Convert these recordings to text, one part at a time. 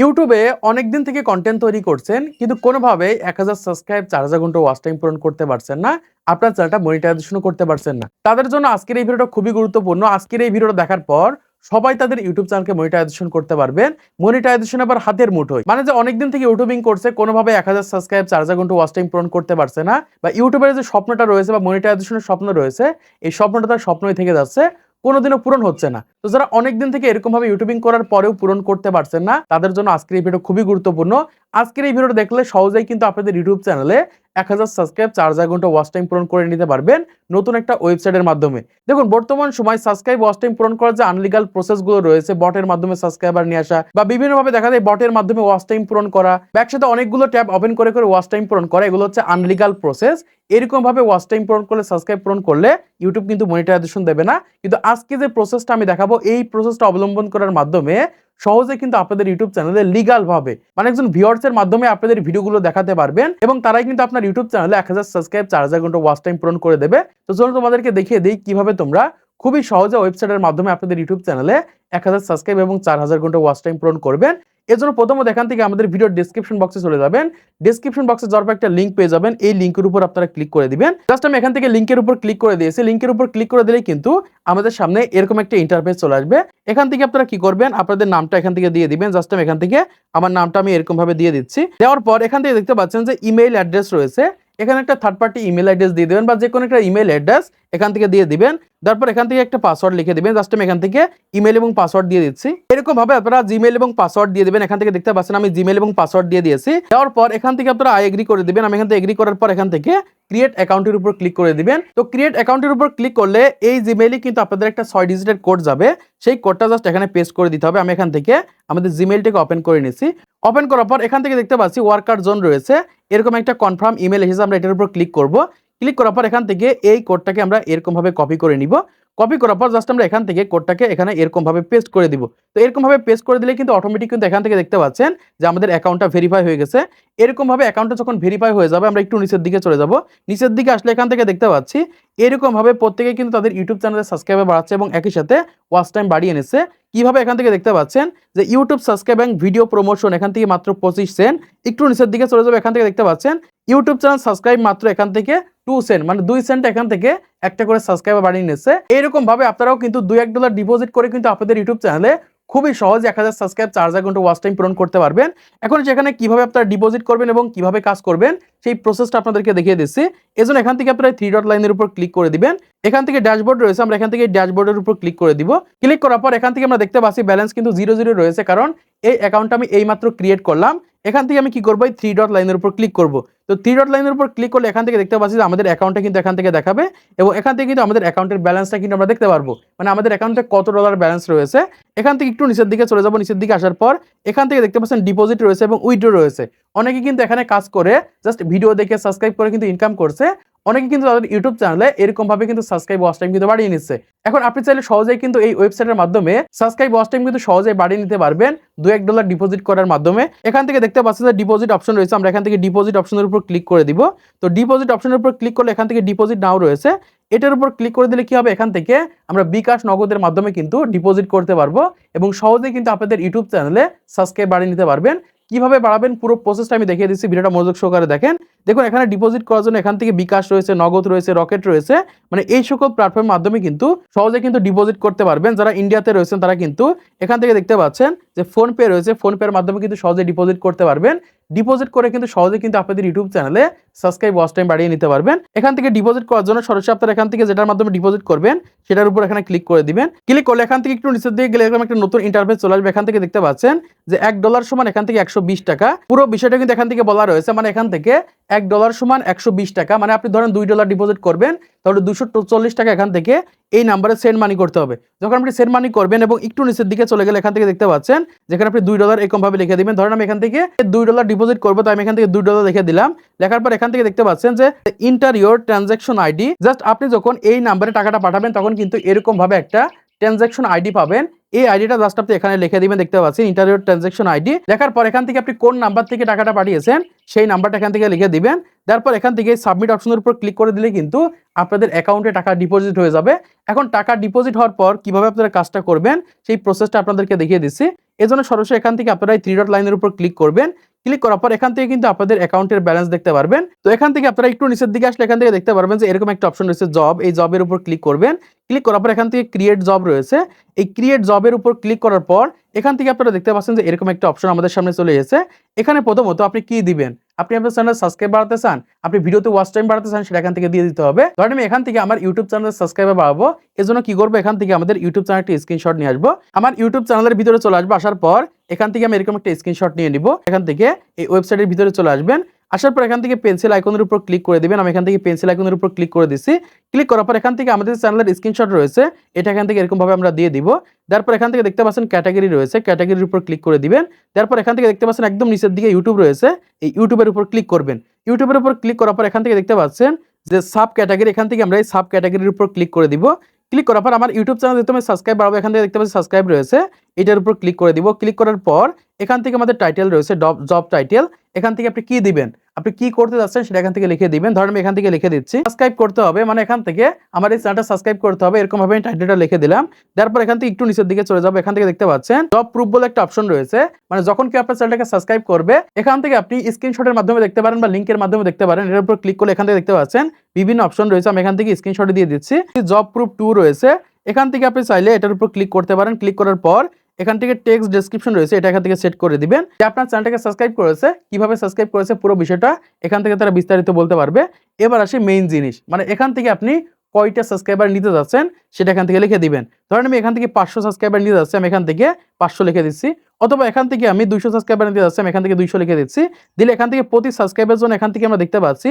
ইউটিউবে অনেকদিন থেকে কন্টেন্ট তৈরি করছেন কিন্তু কোনোভাবে 1000 সাবস্ক্রাইব 4000 ঘন্টা ওয়াচ টাইম পূরণ করতে পারছেন না। আপনার চ্যানেলটা মনিটাইজেশনও করতে পারছেন না। তাদের জন্য আজকের এই ভিডিওটা খুবই গুরুত্বপূর্ণ। আজকের এই ভিডিওটা দেখার পর সবাই তাদের ইউটিউব চ্যানেলকে মনিটাইজেশন করতে পারবেন। মনিটাইজেশন আবার হাতের মুঠোয়। মানে যে অনেকদিন থেকে ইউটিউবিং করছে কোনোভাবে 1000 সাবস্ক্রাইব 4000 ঘন্টা ওয়াচ টাইম পূরণ করতে পারছে না, বা ইউটিউবের যে স্বপ্নটা রয়েছে বা মনিটাইজেশনের স্বপ্ন রয়েছে, এই স্বপ্নটা তার স্বপ্নই থেকে যাচ্ছে, কোনোদিনও পূরণ হচ্ছে না। তো যারা অনেকদিন থেকে এরকম ভাবে ইউটিউবিং করার পরেও পূরণ করতে পারছেন না, তাদের জন্য আজকের এই ভিডিও খুবই গুরুত্বপূর্ণ। আজকের এই ভিডিওটা দেখলে সহজেই কিন্তু আপনাদের ইউটিউব চ্যানেলে 1000 সাবস্ক্রাইব 4000 ঘন্টা ওয়াচ টাইম পূরণ করে নিতে পারবেন নতুন একটা ওয়েবসাইটের মাধ্যমে। দেখুন, বর্তমান সময় সাবস্ক্রাইব ওয়াচ টাইম পূরণ করার যে আনলিগাল প্রসেসগুলো রয়েছে, বটের মাধ্যমে সাবস্ক্রাইবার নিয়ে আসা বা বিভিন্নভাবে দেখা যায় বটের মাধ্যমে ওয়াচ টাইম পূরণ করা বা একসাথে অনেকগুলো ট্যাব ওপেন করে করে ওয়াচ টাইম পূরণ করা, এগুলো হচ্ছে আনলিগাল প্রসেস। এরকম ভাবে ওয়াচ টাইম পূরণ করলে, সাবস্ক্রাইব পূরণ করলে ইউটিউব কিন্তু মনিটাইজেশন দেবে না। কিন্তু আজকে যে প্রসেসটা আমি দেখাবো, এই প্রসেসটা অবলম্বন করার মাধ্যমে সহজে কিন্তু আপনাদের ইউটিউব চ্যানেলে লিগাল ভাবে মানে একজন ভিউয়ার্স এর মাধ্যমে আপনাদের ভিডিওগুলো দেখাতে পারবেন এবং তারাই কিন্তু আপনার ইউটিউব চ্যানেলে 1000 সাবস্ক্রাইব 4000 ঘন্টা ওয়াচ টাইম পূরণ করে দেবে। তো চলুন তোমাদেরকে দেখিয়ে দিই কিভাবে তোমরা খুবই সহজে ওয়েবসাইটের মাধ্যমে আপনাদের ইউটিউব চ্যানেলে 1000 সাবস্ক্রাইব এবং 4000 ঘন্টা ওয়াচ টাইম পূরণ করবেন। এর জন্য প্রথমত এখান থেকে আমাদের ভিডিওর ডেসক্রিপশন বক্সে চলে যাবেন। ডেসক্রিপশন বক্সে যাওয়ার পর একটা লিংক পেয়ে যাবেন। এই লিংকের উপর আপনারা ক্লিক করে দিবেন। জাস্ট আমি এখান থেকে লিংকের উপর ক্লিক করে দিয়েছি। লিংকের উপর ক্লিক করে দিলেই কিন্তু আমাদের সামনে এরকম একটা ইন্টারফেস চলে আসবে। এখান থেকে আপনারা কি করবেন, আপনাদের নামটা এখান থেকে দিয়ে দিবেন। জাস্ট আমি এখান থেকে আমার নামটা আমি এরকম ভাবে দিয়ে দিচ্ছি। দেওয়ার পর এখান থেকে দেখতে পাচ্ছেন যে ইমেইল অ্যাড্রেস রয়েছে, এখানে একটা থার্ড পার্টি ইমেল অ্যাড্রেস দিয়ে দিবেন বা যে কোনো একটা ইমেল অ্যাড্রেস এখান থেকে দিয়ে দিবেন। তারপর এখান থেকে একটা পাসওয়ার্ড লিখে দিবেন। জাস্ট আমি এখান থেকে ইমেল এবং পাসওয়ার্ড দিয়ে দিচ্ছি। এরকম ভাবে আপনারা জিমেইল এবং পাসওয়ার্ড দিয়ে দিবেন। এখান থেকে দেখতে পাচ্ছেন আমি জিমেইল এবং পাসওয়ার্ড দিয়ে দিয়েছি। দেওয়ার পর এখান থেকে আপনারা আই এগ্রি করে দিবেন। আমি এখান থেকে এগ্রি করার পর এখান থেকে ক্রিয়েট অ্যাকাউন্টের উপর ক্লিক করে দিবেন। তো ক্রিয়েট অ্যাকাউন্টের উপর ক্লিক করলে এই জিমেইলে কিন্তু আপনাদের একটা 6 ডিজিটের কোড যাবে। সেই কোডটা জাস্ট এখানে পেস্ট করে দিতে হবে। আমি এখান থেকে আমাদের জিমেইলটাকে ওপেন করে নিয়েছি। ওপেন করার পর এখান থেকে দেখতে পাচ্ছি ওয়ার্কার জোন রয়েছে, এরকম একটা কনফার্ম ইমেল এসেছে। আমরা এটার উপর ক্লিক করব। ক্লিক করার পর এখান থেকে এই কোডটাকে আমরা এরকম ভাবে কপি করে নিব। কপি করার পর জাস্ট আমরা এখান থেকে কোডটাকে এখানে এরকম ভাবে পেস্ট করে দিব। তো এরকম ভাবে পেস্ট করে দিলে কিন্তু অটোমেটিক কিন্তু এখান থেকে দেখতে পাচ্ছেন যে আমাদের অ্যাকাউন্টটা ভেরিফাই হয়ে গেছে। এরকম ভাবে অ্যাকাউন্টটা যখন ভেরিফাই হয়ে যাবে, আমরা একটু নিচের দিকে চলে যাব। নিচের দিকে আসলে এখান থেকে দেখতে পাচ্ছি এরকম ভাবে প্রত্যেকে কিন্তু তাদের ইউটিউব চ্যানেলে সাবস্ক্রাইবার বাড়াচ্ছে এবং একই সাথে ওয়াচ টাইম বাড়িয়ে নিচ্ছে। কিভাবে এখান থেকে দেখতে পাচ্ছেন যে ইউটিউব সাবস্ক্রাইব এবং ভিডিও প্রমোশন এখান থেকে মাত্র 25 সেন্ট। একটু নিচের দিকে চলে যাবে, এখান থেকে দেখতে পাচ্ছেন ইউটিউব চ্যানেল সাবস্ক্রাইব মাত্র এখান থেকে 2 সেন্ট, মানে 2 সেন্ট এখান থেকে একটা করে সাবস্ক্রাইবার বাড়িয়ে নিচ্ছে। এইরকম ভাবে আপনারাও কিন্তু $2-1 ডিপোজিট করে কিন্তু আপনাদের ইউটিউব চ্যানেলে খুবই সহজে 1000 সাবস্ক্রাইব 4000 ঘন্টা ওয়াচ টাইম পূরণ করতে পারবেন। এখন সেখানে কিভাবে আপনারা ডিপোজিট করবেন এবং কিভাবে কাজ করবেন সেই প্রসেসটা আপনাদেরকে দেখিয়ে দিচ্ছি। এজন্য এখান থেকে আপনারা 3 ডট লাইনের উপর ক্লিক করে দিবেন। এখান থেকে ড্যাশবোর্ড রয়েছে, আমরা এখান থেকে ড্যাশবোর্ডের উপর ক্লিক করে দিব। ক্লিক করার পর এখান থেকে আমরা দেখতে পাচ্ছি ব্যালেন্স কিন্তু 0 রয়েছে, কারণ এই অ্যাকাউন্টটা আমি এইমাত্র ক্রিয়েট করলাম। এখান থেকে আমি কি করব, এই 3 ডট লাইনের উপর ক্লিক করব। তো 3 ডট লাইনের উপর ক্লিক করলে এখান থেকে দেখতে পাচ্ছি যে আমাদের অ্যাকাউন্টটা কিন্তু এখান থেকে দেখাবে এবং এখান থেকে কিন্তু আমাদের অ্যাকাউন্টের ব্যালেন্সটা কিন্তু আমরা দেখতে পারবো, মানে আমাদের অ্যাকাউন্টে কত ডলার ব্যালেন্স রয়েছে। এখান থেকে একটু নিচের দিকে চলে যাব। নিচের দিকে আসার পর এখান থেকে দেখতে পাচ্ছেন ডিপোজিট রয়েছে এবং উইথড্র রয়েছে। অনেকে কিন্তু এখানে কাজ করে জাস্ট ভিডিও দেখে সাবস্ক্রাইব করে কিন্তু ইনকাম করছে। অনেকে কিন্তু তাদের ইউটিউব চ্যানেলে এরকম ভাবে কিন্তু সাবস্ক্রাইব ওয়াচ টাইম কিন্তু বাড়িয়ে নিচ্ছে। এখন আপনি চাইলে সহজেই কিন্তু এই ওয়েবসাইটের মাধ্যমে সাবস্ক্রাইব ওয়াচ টাইম কিন্তু সহজেই বাড়িয়ে নিতে পারবেন $2-1 ডিপোজিট করার মাধ্যমে। এখান থেকে দেখতে পাচ্ছেন যে ডিপোজিট অপশন রয়েছে, আমরা এখান থেকে ডিপোজিট অপশনের উপর ক্লিক করে দিব। তো ডিপোজিট অপশনের উপর ক্লিক করলে এখান থেকে ডিপোজিট নাও রয়েছে, এটার উপর ক্লিক করে দিলে কি হবে, এখান থেকে আমরা বিকাশ নগদের মাধ্যমে কিন্তু ডিপোজিট করতে পারবো এবং সহজেই কিন্তু আপনাদের ইউটিউব চ্যানেলে সাবস্ক্রাইব বাড়িয়ে নিতে পারবেন। কিভাবে বাড়াবেন পুরো প্রসেসটা আমি দেখিয়ে দিচ্ছি, ভিডিওটা মনোযোগ সহকারে দেখেন। দেখুন, এখানে ডিপোজিট করার জন্য এখান থেকে বিকাশ রয়েছে, নগদ রয়েছে, রকেট রয়েছে, মানে এই সকল প্ল্যাটফর্মের মাধ্যমে কিন্তু সহজে কিন্তু ডিপোজিট করতে পারবেন। যারা ইন্ডিয়াতে রয়েছেন তারা কিন্তু এখান থেকে দেখতে পাচ্ছেন যে ফোন পে রয়েছে, ফোন পের মাধ্যমে কিন্তু সহজে ডিপোজিট করতে পারবেন। ডিপোজিট করে কিন্তু সহজে কিন্তু আপনাদের ইউটিউব চ্যানেলে সাবস্ক্রাইব ওয়াচ টাইম বাড়িয়ে নিতে পারবেন। এখান থেকে ডিপোজিট করার জন্য সরাসরি আপনারা এখান থেকে যেটার মাধ্যমে ডিপোজিট করবেন সেটার উপর এখানে ক্লিক করে দিবেন। ক্লিক করলে এখান থেকে একটু নিচের দিকে গেলে এরকম একটা নতুন ইন্টারফেস চলে আসবে। এখান থেকে দেখতে পাচ্ছেন যে $1 সমান এখান থেকে 120 টাকা। পুরো বিষয়টা কিন্তু এখান থেকে বলা রয়েছে, মানে এখান থেকে $1 সমান 120 টাকা, মানে আপনি ধরেন $2 ডিপোজিট করবেন তাহলে 240 টাকা এখান থেকে এই নাম্বারে সেন্ড মানি করতে হবে। যখন আপনি সেন্ড মানি করবেন এবং একটু নিচের দিকে চলে গেলে এখান থেকে দেখতে পাচ্ছেন যেখানে আপনি $2 এরকম ভাবে লিখে দিবেন। ধরেন আমি এখান থেকে $2 ডিপোজিট করবো, তো আমি এখান থেকে $2 লিখে দিলাম। লেখার পর এখান থেকে দেখতে পাচ্ছেন যে inter your transaction ID. Just আপনি যখন এই নাম্বারে টাকাটা পাঠাবেন তখন কিন্তু এরকম ভাবে একটা ট্রানজাকশন আইডি পাবেন। এই আইডিটা জাস্ট আপনি এখানে লিখে দিবেন, দেখতে পাচ্ছেন ইন্টার ইওর ট্রানজাকশন আইডি। লেখার পর এখান থেকে আপনি কোন নাম্বার থেকে টাকাটা পাঠিয়েছেন সেই নাম্বারটা এখান থেকে লিখে দিবেন। তারপর এখান থেকে সাবমিট অপশনের উপর ক্লিক করে দিলে কিন্তু আপনাদের অ্যাকাউন্টে টাকা ডিপোজিট হয়ে যাবে। এখন টাকা ডিপোজিট হওয়ার পর কিভাবে আপনারা কাজটা করবেন সেই প্রসেসটা আপনাদেরকে দেখিয়ে দিচ্ছি। এজন্য সরাসরি এখান থেকে আপনারা এই 3 ডট লাইনের উপর ক্লিক করবেন। ক্লিক করার পর এখান থেকে কিন্তু আপনাদের অ্যাকাউন্টের ব্যালেন্স দেখতে পারবেন। তো এখান থেকে আপনারা একটু নিচের দিকে আসলে এখান থেকে দেখতে পারবেন যে এরকম একটা অপশন রয়েছে জব। এই জবের উপর ক্লিক করবেন। ক্লিক করার পর এখান থেকে ক্রিয়েট জব রয়েছে। এই ক্রিয়েট জবের উপর ক্লিক করার পর এখান থেকে আপনারা দেখতে পাচ্ছেন যে এরকম একটা অপশন আমাদের সামনে চলে এসেছে। এখানে প্রথমত আপনি কি দিবেন? আপনি আপনার চ্যানেল সাবস্ক্রাইব বাড়াতে চান, আপনি ভিডিওতে ওয়াচ টাইম বাড়াতে চান, সেটা এখান থেকে দিয়ে দিতে হবে। ধরেন আমি এখান থেকে আমার ইউটিউব চ্যানেলের সাবস্ক্রাইবার বাড়াবো। এজন্য কি করব? এখান থেকে আমাদের ইউটিউব চ্যানেলটি স্ক্রিনশট নিয়ে আসবো। আমার ইউটিউব চ্যানেলের ভিতরে চলে আসবো। আসার পর এখান থেকে আমি এরকম একটা স্ক্রিনশট নিয়ে নিব। এখান থেকে এই ওয়েবসাইটের ভিতরে চলে আসবেন। আসার পর এখান থেকে পেন্সিল আইকনের উপর ক্লিক করে দিবেন। আমি এখান থেকে পেন্সিল আইকনের উপর ক্লিক করে দিচ্ছি। ক্লিক করার পর এখান থেকে আমাদের চ্যানেলের স্ক্রিনশট রয়েছে, এটা এখান থেকে এরকম ভাবে আমরা দিয়ে দিব। তারপর এখান থেকে দেখতে পাচ্ছেন ক্যাটাগরি রয়েছে, ক্যাটাগরির উপর ক্লিক করে দিবেন। তারপর এখান থেকে দেখতে পাচ্ছেন একদম নিচের দিকে ইউটিউব রয়েছে, এই ইউটিউবের উপর ক্লিক করবেন। ইউটিউবের উপর ক্লিক করার পর এখান থেকে দেখতে পাচ্ছেন যে সাব ক্যাটাগরি, এখান থেকে আমরা এই সাব ক্যাটাগরির উপর ক্লিক করে দিব। ক্লিক করার পর আমার ইউটিউব চ্যানেল যেহেতু আমি সাবস্ক্রাইব বাড়াবো, এখান থেকে দেখতে পাচ্ছি সাবস্ক্রাইব রয়েছে, এটার উপর ক্লিক করে দিব। ক্লিক করার পর এখান থেকে আমাদের টাইটেল রয়েছে জব টাইটেল। এখান থেকে আপনি কি দিবেন, আপনি কি করতে যাচ্ছেন সেটা এখান থেকে লিখে দিবেন। ধরেন আমি এখান থেকে লিখে দিচ্ছি সাবস্ক্রাইব করতে হবে, মানে এখান থেকে আমার এই চ্যানেলটা সাবস্ক্রাইব করতে হবে, এরকম ভাবে আমি টাইটেলটা লিখে দিলাম। তারপর এখান থেকে একটু নিচের দিকে চলে যাবো। এখান থেকে দেখতে পাচ্ছেন জব প্রুফ বলে একটা অপশন রয়েছে, মানে যখন কি আপনার চ্যানেলটাকে সাবস্ক্রাইব করবে এখান থেকে আপনি স্ক্রিনশটের মাধ্যমে দেখতে পারেন বা লিংকের মাধ্যমে দেখতে পারেন। এর উপর ক্লিক করলে এখান থেকে দেখতে পাচ্ছেন বিভিন্ন অপশন রয়েছে, আমি এখান থেকে স্ক্রিনশট দিয়ে দিচ্ছি। জব প্রুফ 2 রয়েছে, এখান থেকে আপনি চাইলে এটার উপর ক্লিক করতে পারেন। ক্লিক করার পর এখান থেকে টেক্সট ডেসক্রিপশন রয়েছে, এটা এখান থেকে সেট করে দিবেন যে আপনার চ্যানেলটাকে সাবস্ক্রাইব করেছে, কিভাবে সাবস্ক্রাইব করেছে পুরো বিষয়টা এখান থেকে তারা বিস্তারিত বলতে পারবে। এবার আসি মেইন জিনিস, মানে এখান থেকে আপনি কয়টা সাবস্ক্রাইবার নিতে যাচ্ছেন সেটা এখান থেকে লিখে দিবেন। ধরেন আমি এখান থেকে 500 সাবস্ক্রাইবার নিতে যাচ্ছি, আমি এখান থেকে 500 লিখে দিচ্ছি। অথবা এখান থেকে আমি 200 সাবস্ক্রাইবার নিতে যাচ্ছি, আমি এখান থেকে 200 লিখে দিচ্ছি। দিলে এখান থেকে প্রতি সাবস্ক্রাইবের জন্য এখান থেকে আমরা দেখতে পাচ্ছি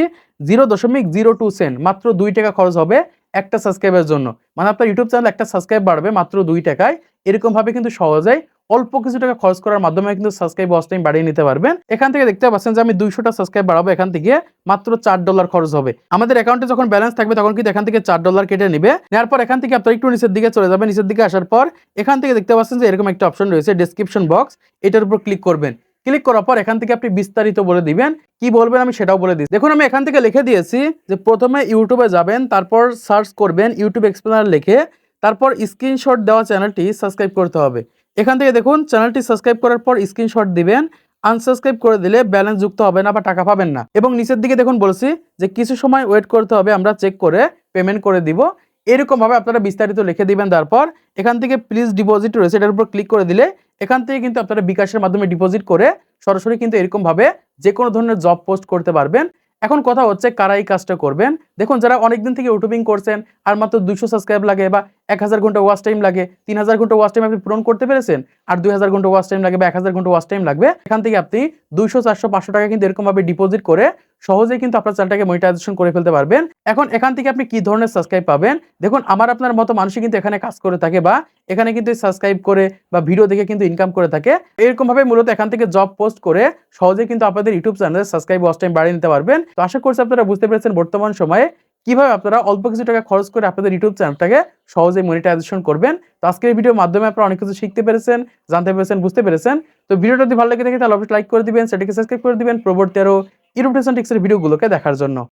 0.02 সেন্ট, মাত্র 2 টাকা খরচ হবে একটা সাবস্ক্রাইবের জন্য। মানে আপনার ইউটিউব চ্যানেল একটা সাবস্ক্রাইব বাড়বে মাত্র 2 টাকায়। এরকম ভাবে কিন্তু সহজেই অল্প কিছু টাকা খরচ করার মাধ্যমে কিন্তু সাবস্ক্রাইব ওয়াচ টাইম বাড়িয়ে নিতে পারবেন। এখান থেকে দেখতে পাচ্ছেন যে আমি 200টা সাবস্ক্রাইব বাড়াবো, এখান থেকে মাত্র $4 খরচ হবে। আমাদের অ্যাকাউন্টে যখন ব্যালেন্স থাকবে তখন কিন্তু এখান থেকে $4 কেটে নেবে। নেওয়ার পর এখান থেকে আপনারা একটু নিচের দিকে চলে যাবেন। নিচের দিকে আসার পর এখান থেকে দেখতে পাচ্ছেন যে এরকম একটা অপশন রয়েছে ডেসক্রিপশন বক্স, এটার উপর ক্লিক করবেন। ক্লিক করার পর এখান থেকে আপনি বিস্তারিত বলে দিবেন, কি বলবেন আমি সেটাও বলে দিচ্ছি। দেখুন আমি এখান থেকে লিখে দিয়েছি যে প্রথমে ইউটিউবে যাবেন, তারপর সার্চ করবেন ইউটিউব এক্সপ্লেনার লিখে, তারপর স্ক্রিনশট দেওয়া চ্যানেলটি সাবস্ক্রাইব করতে হবে। এখান থেকে দেখুন চ্যানেলটি সাবস্ক্রাইব করার পর স্ক্রিনশট দিবেন। আনসাবস্ক্রাইব করে দিলে ব্যালেন্স যুক্ত হবে না বা টাকা পাবেন না। এবং নিচের দিকে দেখুন বলছি যে কিছু সময় ওয়েট করতে হবে, আমরা চেক করে পেমেন্ট করে দিব। এরকম ভাবে আপনারা বিস্তারিত লিখে দিবেন। তারপর এখান থেকে প্লিজ ডিপোজিট রয়েছে, এটার উপর ক্লিক করে দিলে এখান থেকে কিন্তু আপনারা বিকাশের মাধ্যমে ডিপোজিট করে সরাসরি কিন্তু এরকম ভাবে যে কোনো ধরনের জব পোস্ট করতে পারবেন। এখন কথা হচ্ছে কারা এই কাজটা করবেন। দেখুন যারা অনেকদিন থেকে ইউটিউবিং করছেন আর মাত্র 200 সাবস্ক্রাইব লাগে বা 1000 ঘন্টা ওয়াচ টাইম লাগে, 3000 ঘন্টা ওয়াচ টাইম আপনি পূরণ করতে পেরেছেন, আর 2000 ঘন্টা ওয়াচ টাইম লাগে বা 1000 ঘন্টা ওয়াচ টাইম লাগবে, এখান থেকে আপনি 200 400 500 টাকা কিন্তু এরকম ভাবে ডিপোজিট করে সহজেই কিন্তু আপনার চ্যানেলটাকে মনিটাইজেশন করে ফেলতে পারবেন। এখন এখান থেকে আপনি কি ধরনের সাবস্ক্রাইব পাবেন, দেখুন আমার আপনার মতো মানুষই কিন্তু এখানে কাজ করে থাকে বা এখানে কিন্তু সাবস্ক্রাইব করে বা ভিডিও দেখে কিন্তু ইনকাম করে থাকে। এরকম ভাবে মূলত এখান থেকে জব পোস্ট করে সহজেই কিন্তু আপনাদের ইউটিউব চ্যানেলে সাবস্ক্রাইব ওয়াচ টাইম বাড়িয়ে নিতে পারবেন। তো আশা করছি আপনারা বুঝতে পেরেছেন বর্তমান সময়ে কিভাবে আপনারা অল্প কিছু টাকা খরচ করে আপনাদের ইউটিউব চ্যানেলটাকে সহজেই মনিটাইজেশন করবেন। তো আজকের এই ভিডিওর মাধ্যমে আপনারা অনেক কিছু শিখতে পেরেছেন, জানতে পেরেছেন, বুঝতে পেরেছেন। তো ভিডিওটা যদি ভালো লেগে থাকে তাহলে অবশ্যই লাইক করে দিবেন, সেটাকে সাবস্ক্রাইব করে দিবেন পরবর্তী আরো ইউটিউব টিপস এর ভিডিওগুলোকে দেখার জন্য।